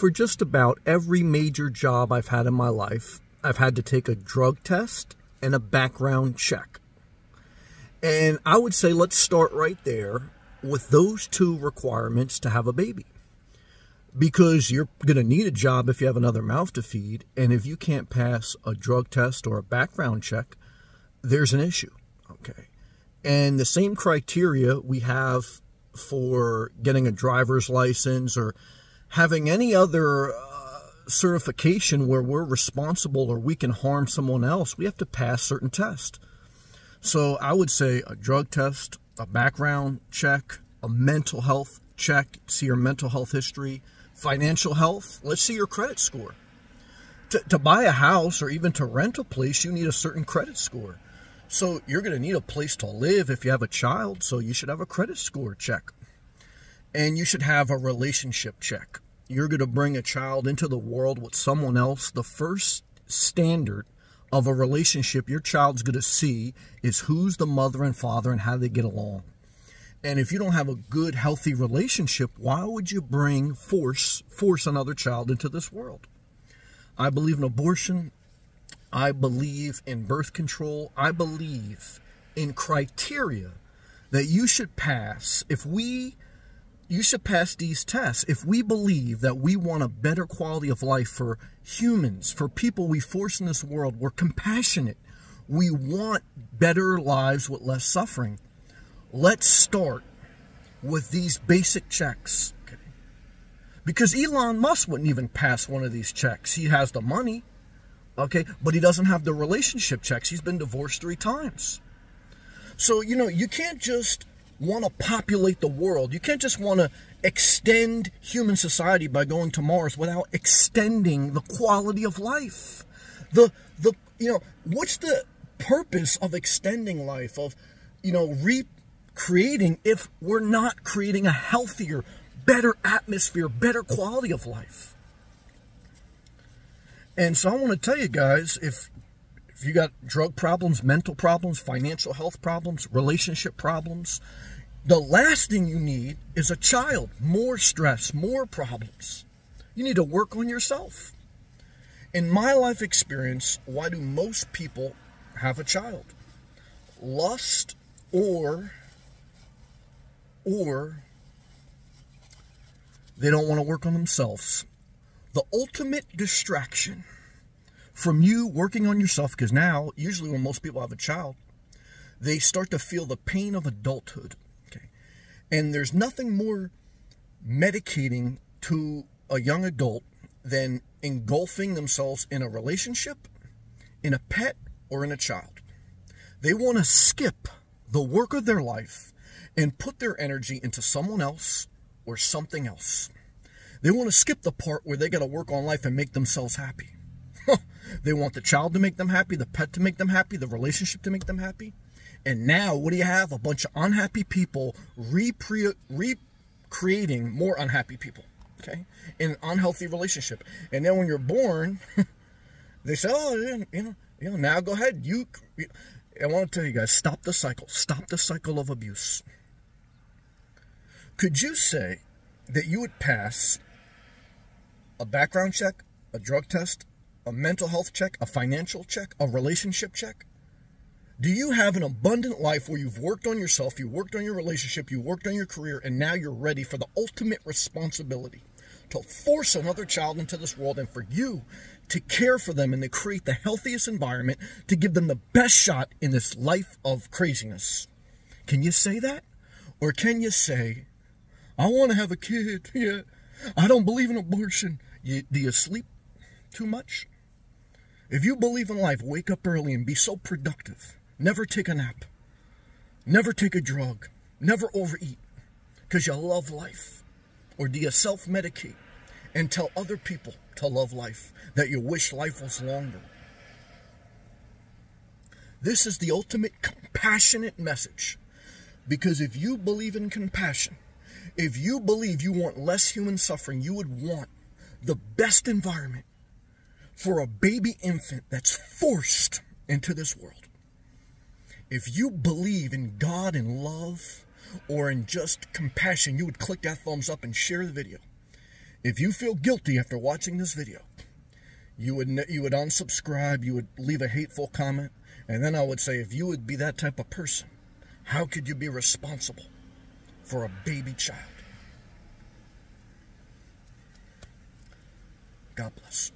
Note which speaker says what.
Speaker 1: for just about every major job I've had in my life, I've had to take a drug test and a background check. And I would say let's start right there with those two requirements to have a baby. Because you're going to need a job if you have another mouth to feed. And if you can't pass a drug test or a background check, there's an issue. Okay. And the same criteria we have for getting a driver's license or having any other certification where we're responsible or we can harm someone else, we have to pass certain tests. So I would say a drug test, a background check, a mental health check, see your mental health history, financial health, let's see your credit score. To buy a house or even to rent a place, you need a certain credit score. So you're going to need a place to live if you have a child, so you should have a credit score check. And you should have a relationship check. You're going to bring a child into the world with someone else. The first standard of a relationship your child's going to see is who's the mother and father and how they get along. And if you don't have a good, healthy relationship, why would you bring force another child into this world? I believe in abortion. I believe in birth control. I believe in criteria that you should pass. You should pass these tests. If we believe that we want a better quality of life for humans, for people we force in this world, we're compassionate. We want better lives with less suffering. Let's start with these basic checks. Okay? Because Elon Musk wouldn't even pass one of these checks. He has the money, okay, but he doesn't have the relationship checks. He's been divorced 3 times. So, you can't just want to populate the world. You can't just want to extend human society by going to Mars without extending the quality of life. What's the purpose of extending life, of, recreating, if we're not creating a healthier, better atmosphere, better quality of life? And so I want to tell you guys, if you got drug problems, mental problems, financial health problems, relationship problems, the last thing you need is a child. More stress, more problems. You need to work on yourself. In my life experience, why do most people have a child? Lust or they don't want to work on themselves. The ultimate distraction from you working on yourself, because now, usually when most people have a child, they start to feel the pain of adulthood. Okay? And there's nothing more medicating to a young adult than engulfing themselves in a relationship, in a pet, or in a child. They want to skip the work of their life and put their energy into someone else or something else. They want to skip the part where they got to work on life and make themselves happy. They want the child to make them happy, the pet to make them happy, the relationship to make them happy. And now, what do you have? A bunch of unhappy people recreating more unhappy people, okay, in an unhealthy relationship. And then when you're born, they say, oh, now go ahead. I want to tell you guys, stop the cycle. Stop the cycle of abuse. Could you say that you would pass a background check, a drug test, a mental health check, a financial check, a relationship check? Do you have an abundant life where you've worked on yourself, you worked on your relationship, you worked on your career, and now you're ready for the ultimate responsibility to force another child into this world and for you to care for them and to create the healthiest environment to give them the best shot in this life of craziness? Can you say that? Or can you say, I want to have a kid, yeah, I don't believe in abortion. Do you sleep too much? If you believe in life, wake up early and be so productive. Never take a nap. Never take a drug. Never overeat because you love life. Or do you self-medicate and tell other people to love life, that you wish life was longer? This is the ultimate compassionate message. Because if you believe in compassion, if you believe you want less human suffering, you would want the best environment for a baby infant that's forced into this world. If you believe in God and love or in just compassion, you would click that thumbs up and share the video. If you feel guilty after watching this video, you would unsubscribe, you would leave a hateful comment, and then I would say, if you would be that type of person, how could you be responsible for a baby child? God bless.